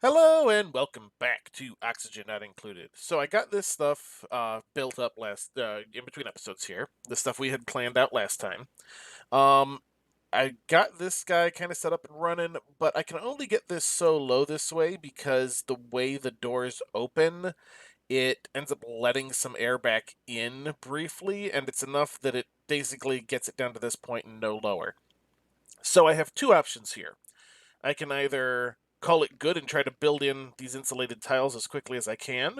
Hello and welcome back to Oxygen Not Included. So I got this stuff built up last in between episodes here. The stuff we had planned out last time. Um, I got this guy kind of set up and running, but I can only get this so low this way because the way the doors open, it ends up letting some air back in briefly, and it's enough that it basically gets it down to this point and no lower. So I have two options here. I can either call it good and try to build in these insulated tiles as quickly as I can,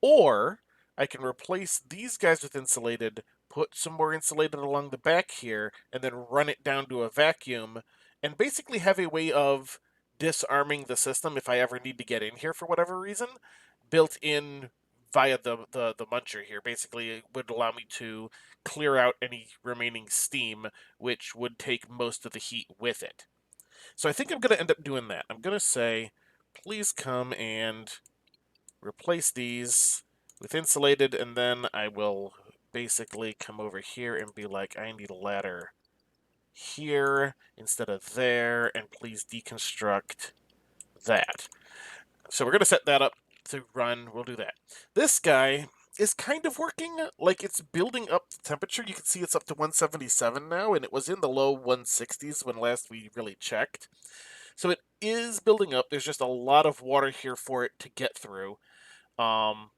or I can replace these guys with insulated, put some more insulated along the back here, and then run it down to a vacuum, and basically have a way of disarming the system if I ever need to get in here for whatever reason, built in via the muncher here. Basically, it would allow me to clear out any remaining steam, which would take most of the heat with it. So I think I'm going to end up doing that. I'm going to say, please come and replace these with insulated, and then I will basically come over here and be like, I need a ladder here instead of there, and please deconstruct that. So we're going to set that up to run. We'll do that. This guy is kind of working, like it's building up the temperature. You can see it's up to 177 now, and it was in the low 160s when last we really checked. So it is building up. There's just a lot of water here for it to get through. Um,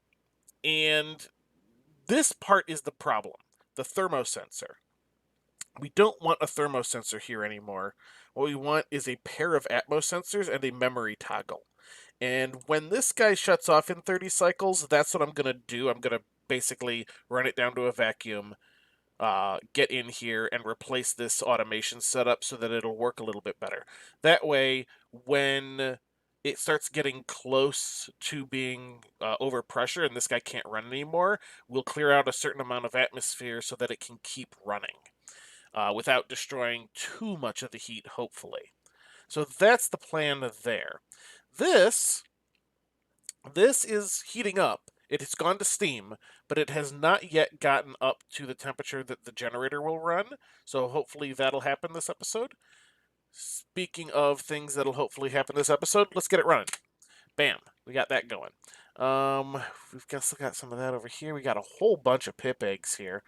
and this part is the problem, the thermosensor. We don't want a thermosensor here anymore. What we want is a pair of Atmos sensors and a memory toggle. And when this guy shuts off in 30 cycles, that's what I'm going to do. I'm going to basically run it down to a vacuum, get in here and replace this automation setup so that it'll work a little bit better. That way, when it starts getting close to being over pressure and this guy can't run anymore, we'll clear out a certain amount of atmosphere so that it can keep running without destroying too much of the heat, hopefully. So that's the plan there. This this is heating up. It has gone to steam, but it has not yet gotten up to the temperature that the generator will run. So hopefully that'll happen this episode. Speaking of things that'll hopefully happen this episode, let's get it running. Bam, we got that going. We've still got some of that over here. We got a whole bunch of pip eggs here.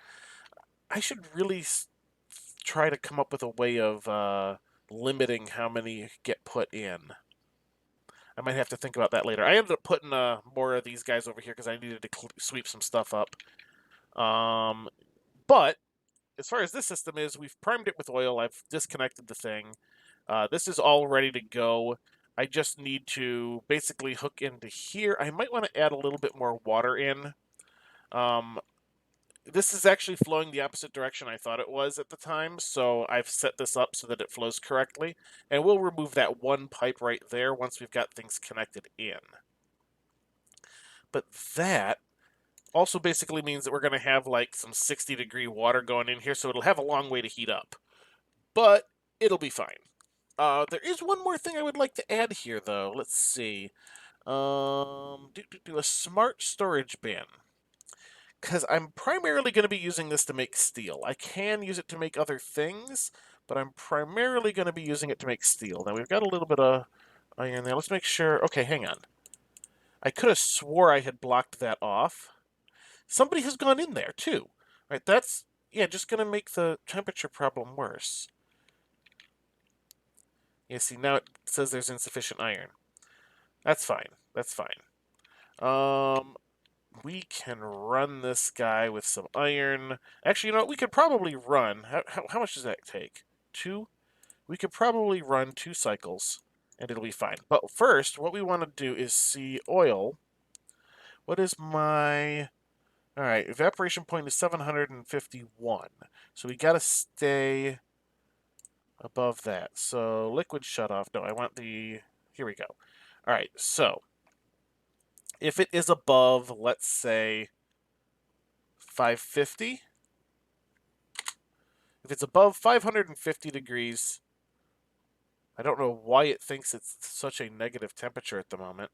I should really try to come up with a way of limiting how many get put in. I might have to think about that later. I ended up putting more of these guys over here because I needed to sweep some stuff up. But as far as this system is, we've primed it with oil. I've disconnected the thing. This is all ready to go. I just need to basically hook into here. I might want to add a little bit more water in. Um, this is actually flowing the opposite direction I thought it was at the time, so I've set this up so that it flows correctly. And we'll remove that one pipe right there once we've got things connected in. But that also basically means that we're going to have like some 60-degree water going in here, so it'll have a long way to heat up. But it'll be fine. There is one more thing I would like to add here, though. Let's see. Do a smart storage bin. Because I'm primarily going to be using this to make steel. I can use it to make other things, but I'm primarily going to be using it to make steel. Now, we've got a little bit of iron there. Let's make sure... Okay, hang on. I could have swore I had blocked that off. Somebody has gone in there, too. Right, that's... Yeah, just going to make the temperature problem worse. Yeah, see, now it says there's insufficient iron. That's fine. That's fine. We can run this guy with some iron. Actually, you know what? We could probably run. How much does that take? 2? We could probably run 2 cycles, and it'll be fine. But first, what we want to do is see oil. What is my... All right, evaporation point is 751. So we got to stay above that. So liquid shutoff. No, I want the... Here we go. All right, so if it is above, let's say, 550, if it's above 550 degrees, I don't know why it thinks it's such a negative temperature at the moment.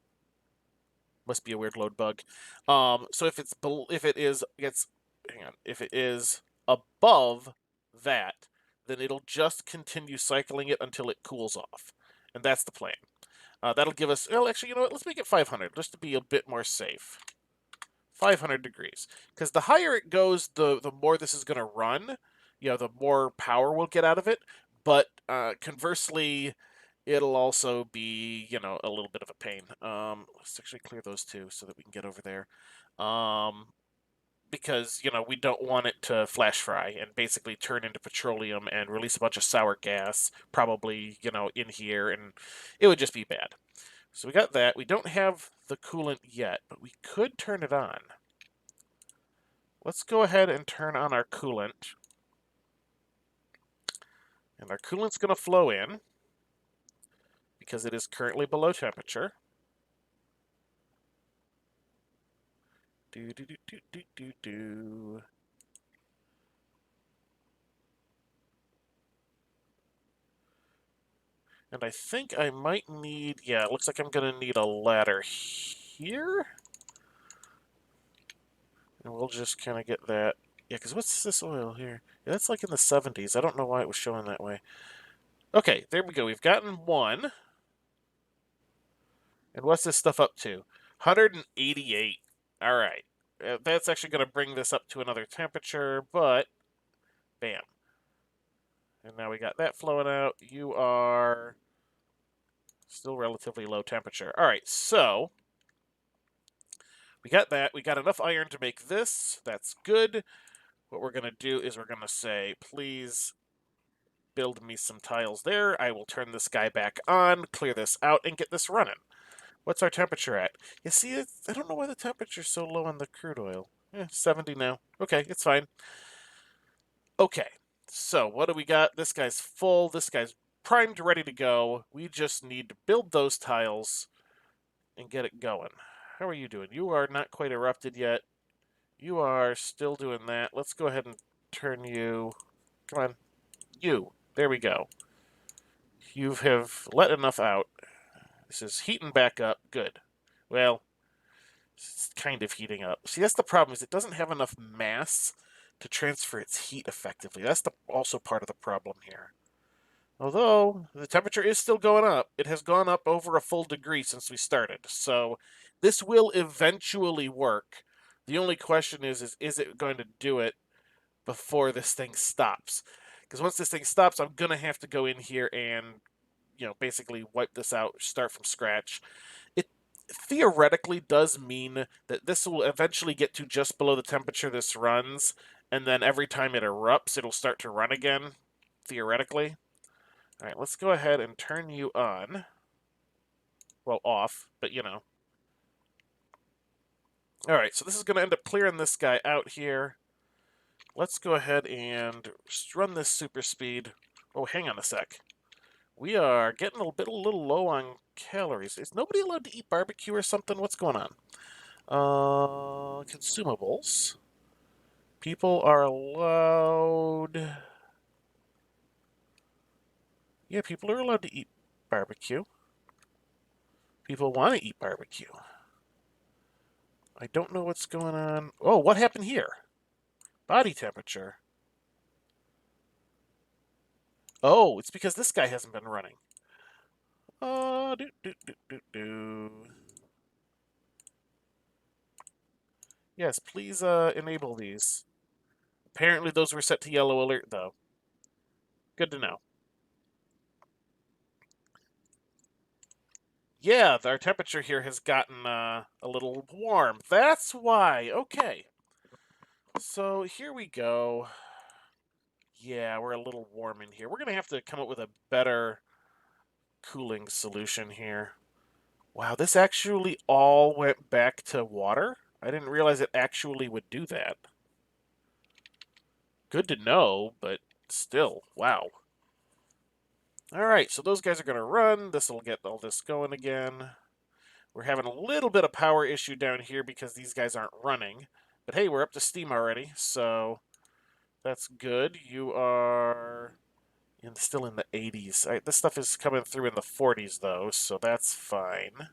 Must be a weird load bug. So if it is above that, then it'll just continue cycling it until it cools off, and that's the plan. That'll give us, well, actually, you know what? Let's make it 500 just to be a bit more safe. 500 degrees. Because the higher it goes, the more this is going to run. You know, the more power we'll get out of it. But conversely, it'll also be, you know, a little bit of a pain. Let's actually clear those two so that we can get over there. Because, you know, we don't want it to flash fry and basically turn into petroleum and release a bunch of sour gas, probably, you know, in here, and it would just be bad. So we got that. We don't have the coolant yet, but we could turn it on. Let's go ahead and turn on our coolant. And our coolant's going to flow in because it is currently below temperature. Do, do, do, do, do, do, do. And I think I might need, yeah, it looks like I'm going to need a ladder here. And we'll just kind of get that. Yeah, because what's this oil here? Yeah, that's like in the 70s. I don't know why it was showing that way. Okay, there we go. We've gotten one. And what's this stuff up to? 188. All right. That's actually going to bring this up to another temperature, but bam. And now we got that flowing out. You are still relatively low temperature. All right, so we got that. We got enough iron to make this. That's good. What we're going to do is we're going to say, please build me some tiles there. I will turn this guy back on, clear this out, and get this running. What's our temperature at? You see, I don't know why the temperature's so low on the crude oil. 70 now. Okay, it's fine. Okay, so what do we got? This guy's full. This guy's primed, ready to go. We just need to build those tiles and get it going. How are you doing? You are not quite erupted yet. You are still doing that. Let's go ahead and turn you... Come on. You. There we go. You have let enough out. This is heating back up. Good. Well, it's kind of heating up. See, that's the problem, is it doesn't have enough mass to transfer its heat effectively. That's also part of the problem here. Although, the temperature is still going up. It has gone up over a full degree since we started. So, this will eventually work. The only question is it going to do it before this thing stops? Because once this thing stops, I'm going to have to go in here and, you know, basically wipe this out, start from scratch. It theoretically does mean that this will eventually get to just below the temperature this runs, and then every time it erupts, it'll start to run again, theoretically. All right, let's go ahead and turn you on. Well, off, but you know. All right, so this is going to end up clearing this guy out here. Let's go ahead and run this super speed. Oh, hang on a sec. We are getting a little low on calories. Is nobody allowed to eat barbecue or something? What's going on? Consumables. People are allowed... Yeah, people are allowed to eat barbecue. People want to eat barbecue. I don't know what's going on. Oh, what happened here? Body temperature. Oh, it's because this guy hasn't been running. Yes, please enable these. Apparently those were set to yellow alert, though. Good to know. Yeah, our temperature here has gotten a little warm. That's why. Okay. So here we go. Yeah, we're a little warm in here. We're going to have to come up with a better cooling solution here. Wow, this actually all went back to water? I didn't realize it actually would do that. Good to know, but still, wow. Alright, so those guys are going to run. This will get all this going again. We're having a little bit of power issue down here because these guys aren't running. But hey, we're up to steam already, so that's good. You are still in the 80s. All right, this stuff is coming through in the 40s, though, so that's fine.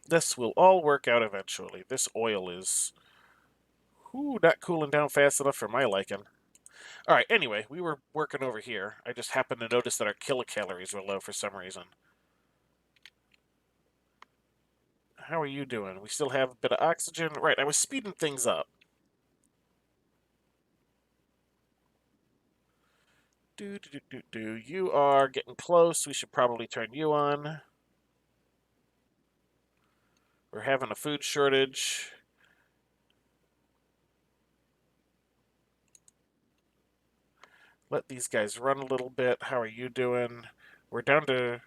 This will all work out eventually. This oil is not cooling down fast enough for my liking. All right, anyway, we were working over here. I just happened to notice that our kilocalories were low for some reason. How are you doing? We still have a bit of oxygen. Right, I was speeding things up. You are getting close. We should probably turn you on. We're having a food shortage. Let these guys run a little bit. How are you doing? We're down to,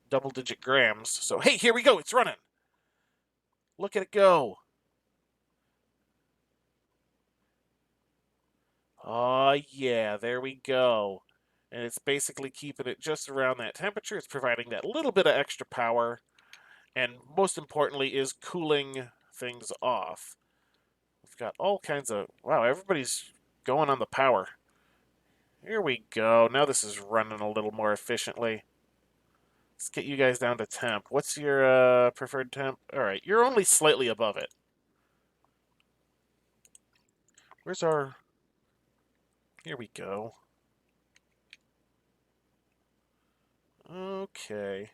double-digit grams. So, hey, here we go. It's running. Look at it go. Oh, yeah, there we go. And it's basically keeping it just around that temperature. It's providing that little bit of extra power. And most importantly is cooling things off. We've got all kinds of... Wow, everybody's going on the power. Here we go. Now this is running a little more efficiently. Let's get you guys down to temp. What's your preferred temp? All right, you're only slightly above it. Where's our... Here we go. Okay.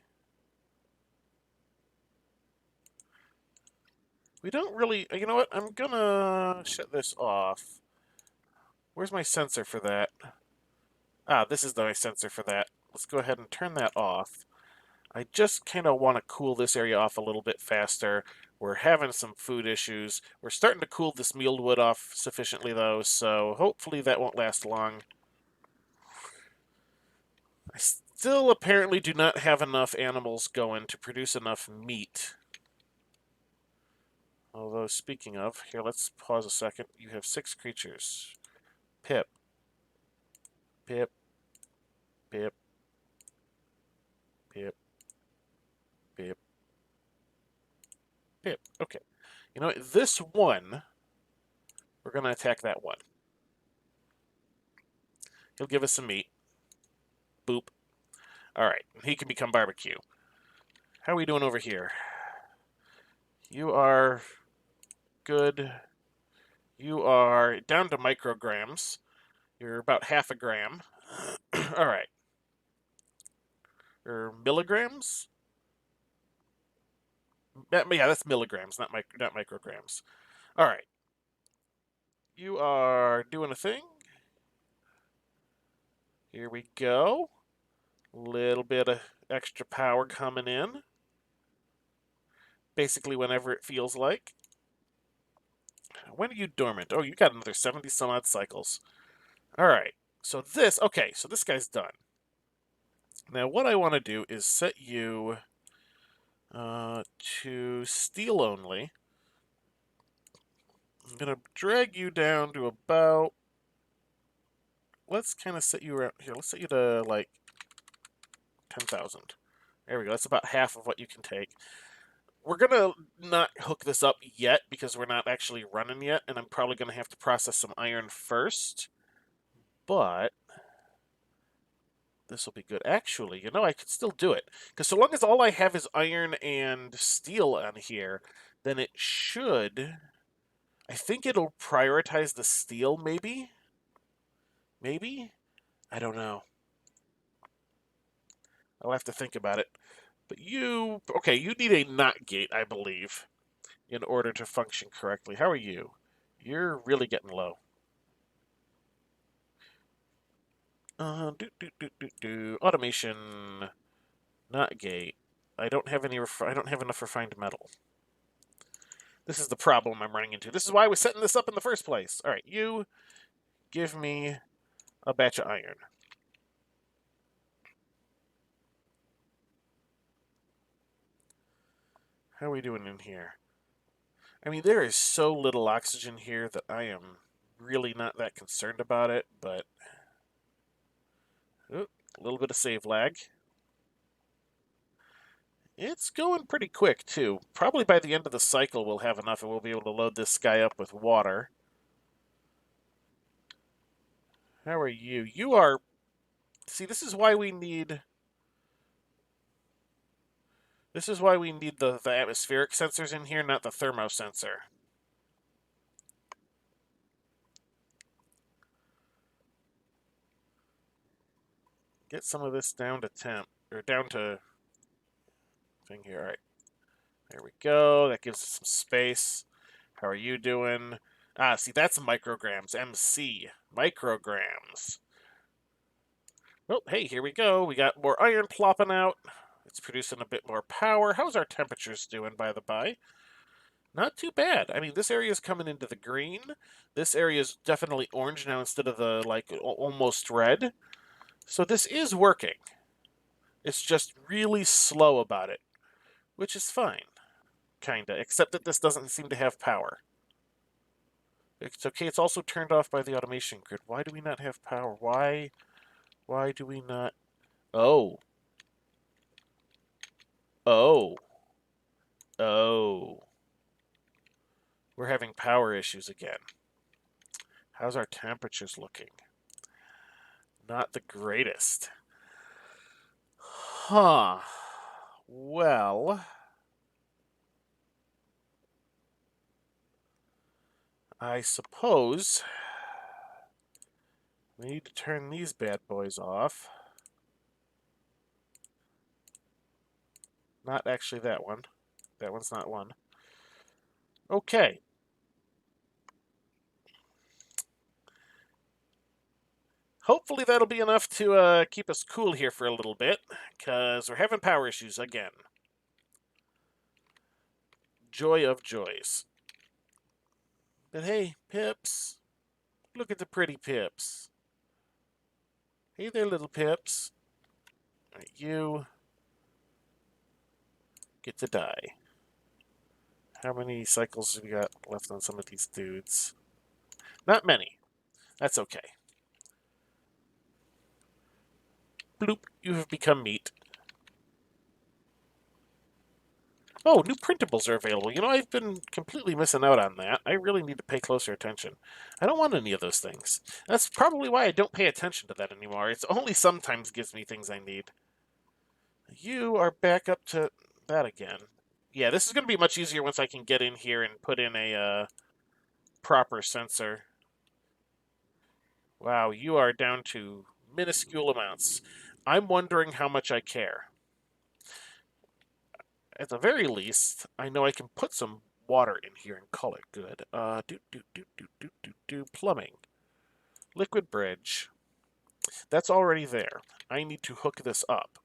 We don't really... You know what? I'm gonna shut this off. Where's my sensor for that? Ah, this is my sensor for that. Let's go ahead and turn that off. I just kind of want to cool this area off a little bit faster. We're having some food issues. We're starting to cool this mealed wood off sufficiently, though, so hopefully that won't last long. I still apparently do not have enough animals going to produce enough meat. Although, speaking of, here, let's pause a second. You have 6 creatures. Pip. Pip. Pip. Pip. Pip. Pip. Okay. You know what? This one, we're going to attack that one. He'll give us some meat. Boop. Alright, he can become barbecue. How are we doing over here? You are good. You are down to micrograms. You're about half a gram. Alright. Or milligrams? Yeah, that's milligrams, not micrograms. Alright. You are doing a thing. Here we go. Little bit of extra power coming in. Basically whenever it feels like. When are you dormant? Oh, you got another 70 some odd cycles. Alright. So this guy's done. Now what I want to do is set you to steel only. I'm going to drag you down to about... Let's kind of set you around here. Let's set you to like 10,000. There we go. That's about half of what you can take. We're going to not hook this up yet because we're not actually running yet, and I'm probably going to have to process some iron first. But this will be good. Actually, I could still do it. Because so long as all I have is iron and steel on here, then it should... I think it'll prioritize the steel, maybe? Maybe? I don't know. I'll have to think about it. But you need a NOT gate, I believe, in order to function correctly. How are you? You're really getting low. Automation, NOT gate. I don't have enough refined metal. This is the problem I'm running into. This is why I was setting this up in the first place. All right, you give me a batch of iron. How are we doing in here? I mean, there is so little oxygen here that I am really not that concerned about it, but... Ooh, a little bit of save lag. It's going pretty quick, too. Probably by the end of the cycle we'll have enough and we'll be able to load this guy up with water. How are you? You are... See, this is why we need... This is why we need the atmospheric sensors in here, not the thermo sensor. get some of this down to temp, or down to thing here. All right, there we go. That gives us some space. How are you doing? Ah, see, that's micrograms. MC, micrograms. Well, hey, here we go. We got more iron plopping out. It's producing a bit more power. How's our temperatures doing, by the by? Not too bad. I mean, this area is coming into the green. This area is definitely orange now instead of the, like, almost red. So this is working. It's just really slow about it, which is fine, kinda, except that this doesn't seem to have power. It's okay, it's also turned off by the automation grid. Why do we not have power? Why do we not... Oh. Oh. Oh. We're having power issues again. How's our temperatures looking? Not the greatest. Huh. Well, I suppose we need to turn these bad boys off. Not actually that one. That one's not one. Okay. Hopefully that'll be enough to keep us cool here for a little bit, because we're having power issues again. Joy of joys. But hey, Pips. Look at the pretty Pips. Hey there, little Pips. All right, you get to die. How many cycles have we got left on some of these dudes? Not many. That's okay. Bloop, you have become meat. Oh, new printables are available. You know, I've been completely missing out on that. I really need to pay closer attention. I don't want any of those things. That's probably why I don't pay attention to that anymore. It's only sometimes gives me things I need. You are back up to that again. Yeah, this is going to be much easier once I can get in here and put in a proper sensor. Wow, you are down to minuscule amounts. I'm wondering how much I care. At the very least, I know I can put some water in here and call it good. Plumbing. Liquid bridge. That's already there. I need to hook this up.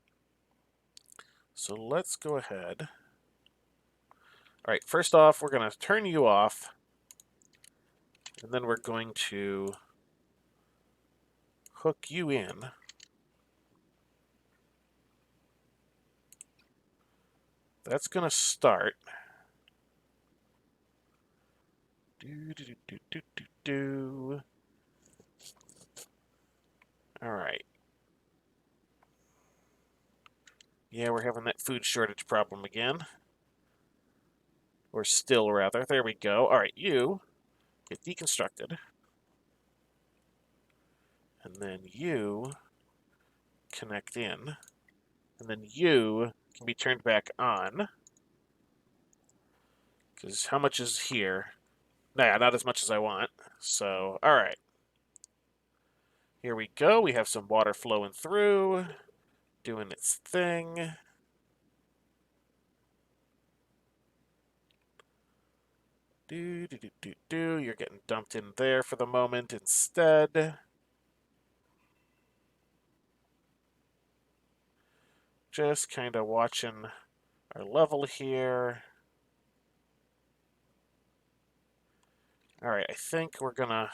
So let's go ahead. All right, first off, we're going to turn you off. And then we're going to hook you in. That's going to start. All right. Yeah, we're having that food shortage problem again. Or still, rather. There we go. All right, you get deconstructed. And then you connect in. And then you can be turned back on. Because how much is here? Nah, not as much as I want. So, all right. Here we go. We have some water flowing through, doing its thing. You're getting dumped in there for the moment instead. Just kind of watching our level here. All right, I think we're going to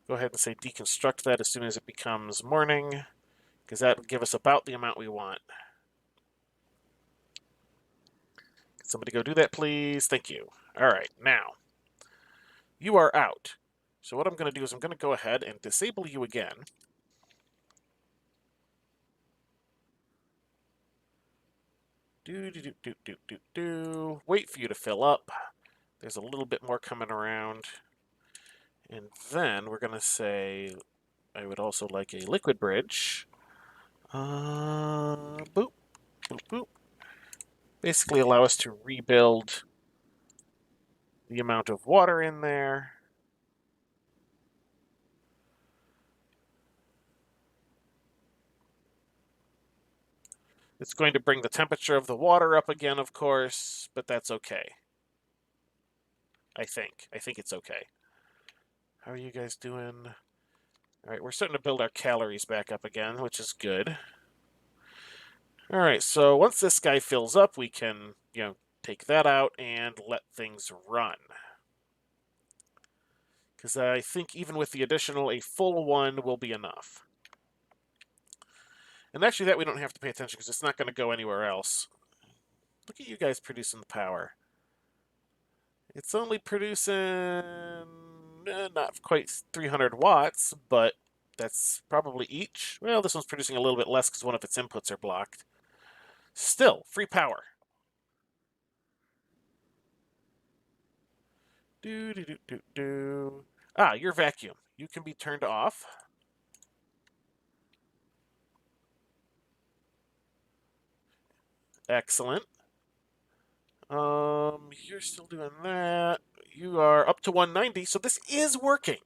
go ahead and say deconstruct that as soon as it becomes morning, because that would give us about the amount we want. Can somebody go do that, please? Thank you. All right, now, you are out. So what I'm going to do is I'm going to go ahead and disable you again. Wait for you to fill up. There's a little bit more coming around. And then we're going to say, I would also like a liquid bridge. Boop, boop, boop. Basically allow us to rebuild the amount of water in there. It's going to bring the temperature of the water up again, of course, but that's okay. I think. I think it's okay. How are you guys doing? All right, we're starting to build our calories back up again, which is good. All right, so once this guy fills up, we can, take that out and let things run. Because I think even with the additional, a full one will be enough. And actually that we don't have to pay attention because it's not going to go anywhere else. Look at you guys producing the power. It's only producing not quite 300 watts, but that's probably each. Well, this one's producing a little bit less because one of its inputs are blocked. Still, free power. Do do do do do. Ah, your vacuum. You can be turned off. Excellent. You're still doing that. You are up to 190, so this is working.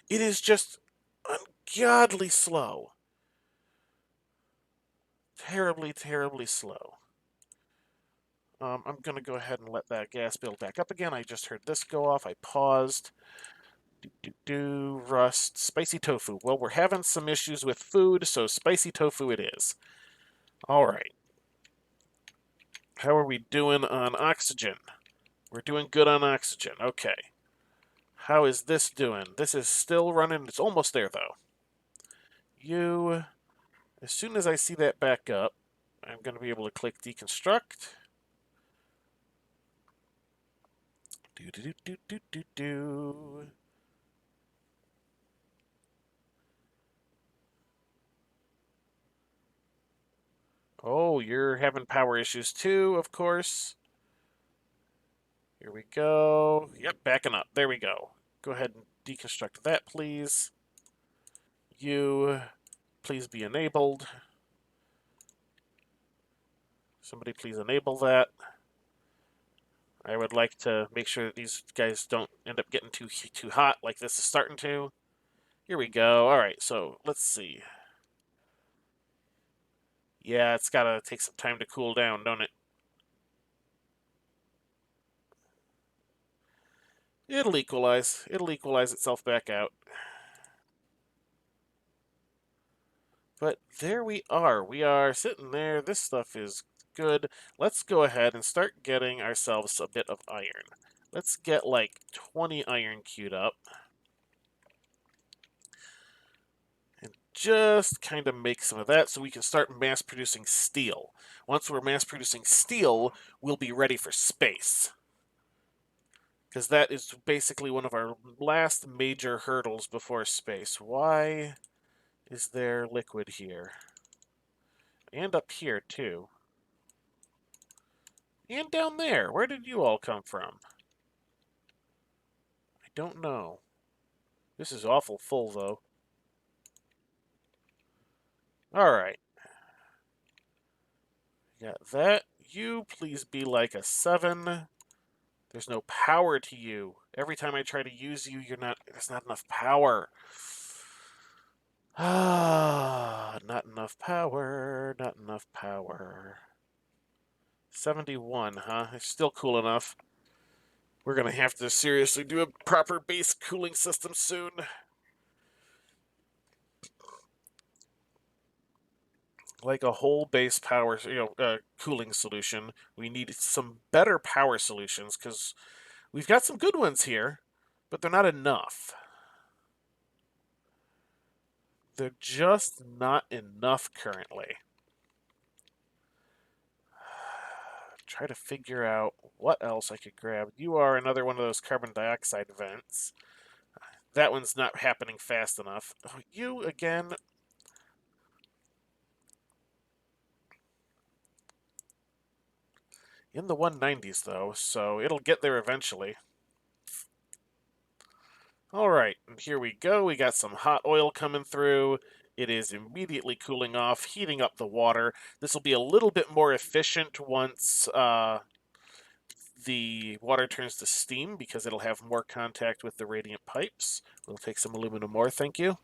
It is just ungodly slow. Terribly, terribly slow. I'm going to go ahead and let that gas build back up again. I just heard this go off. I paused. Rust. Spicy tofu. Well, we're having some issues with food, so spicy tofu it is. All right. How are we doing on oxygen? We're doing good on oxygen. Okay. How is this doing? This is still running. It's almost there, though. You, as soon as I see that back up, I'm going to be able to click deconstruct. Do. Oh, you're having power issues too, of course. Here we go. Yep, backing up. There we go. Go ahead and deconstruct that, please. You, please be enabled. Somebody please enable that. I would like to make sure that these guys don't end up getting too hot like this is starting to. Here we go. All right, so let's see. Yeah, it's got to take some time to cool down, don't it? It'll equalize. It'll equalize itself back out. But there we are. We are sitting there. This stuff is good. Let's go ahead and start getting ourselves a bit of iron. Let's get like 20 iron queued up. And just kind of make some of that so we can start mass producing steel. Once we're mass producing steel, we'll be ready for space. Because that is basically one of our last major hurdles before space. Why is there liquid here? And up here, too. And down there. Where did you all come from? I don't know. This is awful full, though. Alright. Got that. You please be like a 7. There's no power to you. Every time I try to use you, there's not enough power. Ah, not enough power, not enough power. 71, huh? It's still cool enough. We're going to have to seriously do a proper base cooling system soon. Like a whole base power, cooling solution. We need some better power solutions because we've got some good ones here, but they're not enough. They're just not enough currently. Try to figure out what else I could grab. You are another one of those carbon dioxide vents. That one's not happening fast enough. Oh, you again. In the 190s, though, so it'll get there eventually. All right, and here we go. We got some hot oil coming through. It is immediately cooling off, heating up the water. This will be a little bit more efficient once the water turns to steam because it'll have more contact with the radiant pipes. We'll take some aluminum ore, thank you.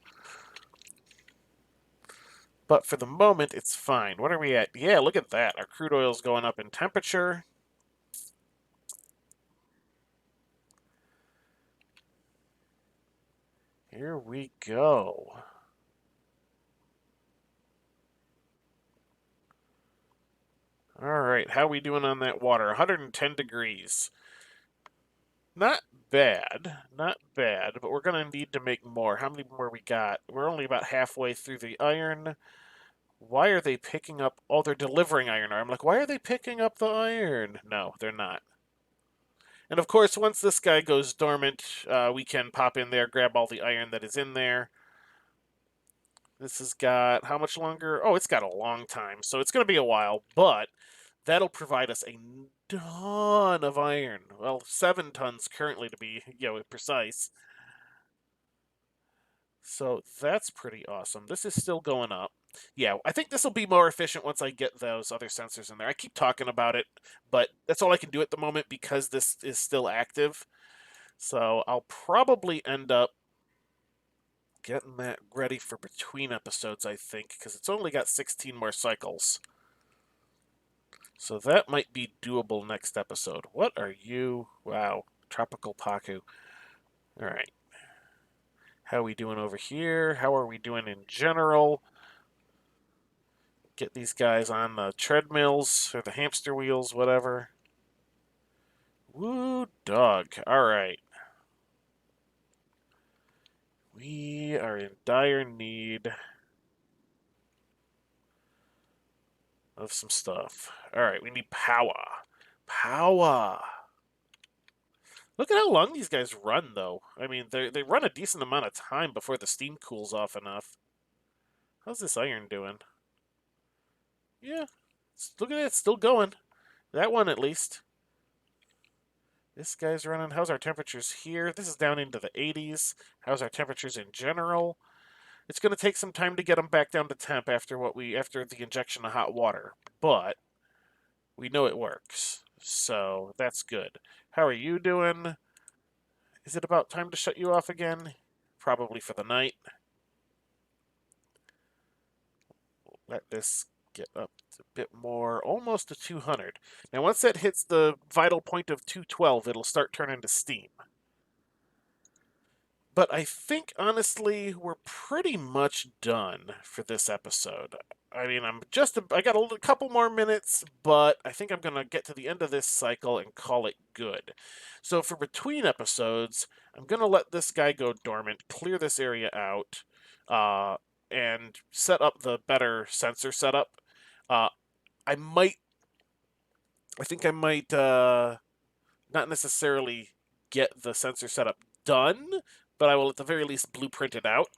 But for the moment, it's fine. What are we at? Yeah, look at that. Our crude oil's going up in temperature. Here we go. All right, how we doing on that water? 110 degrees. Not bad, not bad, but we're going to need to make more. How many more we got? We're only about halfway through the iron. Why are they picking up? Oh, they're delivering iron ore. I'm like, why are they picking up the iron? No, they're not. And of course, once this guy goes dormant, we can pop in there, grab all the iron that is in there. This has got how much longer? Oh, it's got a long time, so it's going to be a while, but that'll provide us a ton of iron. Well, 7 tons currently to be, precise. So that's pretty awesome. This is still going up. Yeah, I think this will be more efficient once I get those other sensors in there. I keep talking about it, but that's all I can do at the moment because this is still active. So I'll probably end up getting that ready for between episodes, I think, because it's only got 16 more cycles. So that might be doable next episode. What are you? Wow, Tropical Paku. All right. How are we doing over here? How are we doing in general? Get these guys on the treadmills or the hamster wheels, whatever. Woo, dog. All right. We are in dire need of some stuff. All right, we need power. Power. Look at how long these guys run, though. I mean, they run a decent amount of time before the steam cools off enough. How's this iron doing? Yeah, look at it, it's still going. That one, at least. This guy's running. How's our temperatures here? This is down into the 80s. How's our temperatures in general? It's going to take some time to get them back down to temp after the injection of hot water, but we know it works, so that's good. How are you doing? Is it about time to shut you off again? Probably for the night. Let this get up a bit more, almost to 200. Now, once that hits the vital point of 212, it'll start turning to steam. But I think, honestly, we're pretty much done for this episode. I mean, I got a couple more minutes, but I think I'm going to get to the end of this cycle and call it good. So for between episodes, I'm going to let this guy go dormant, clear this area out, and set up the better sensor setup. Uh, I might, I think I might not necessarily get the sensor setup done, but I will at the very least blueprint it out.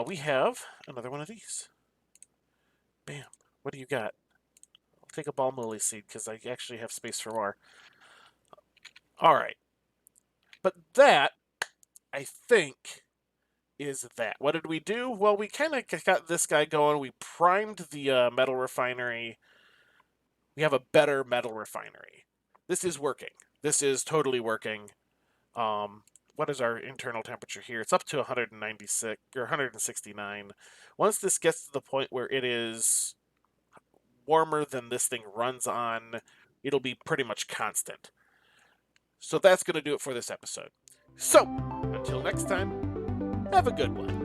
We have another one of these. Bam. What do you got? I'll take a ball muley seed because I actually have space for more. All right. But that, I think, is that. What did we do? Well, we kind of got this guy going. We primed the metal refinery. We have a better metal refinery. This is working. This is totally working. What is our internal temperature here? It's up to 196 or 169. Once this gets to the point where it is warmer than this thing runs on, it'll be pretty much constant. So that's going to do it for this episode. So, until next time, have a good one.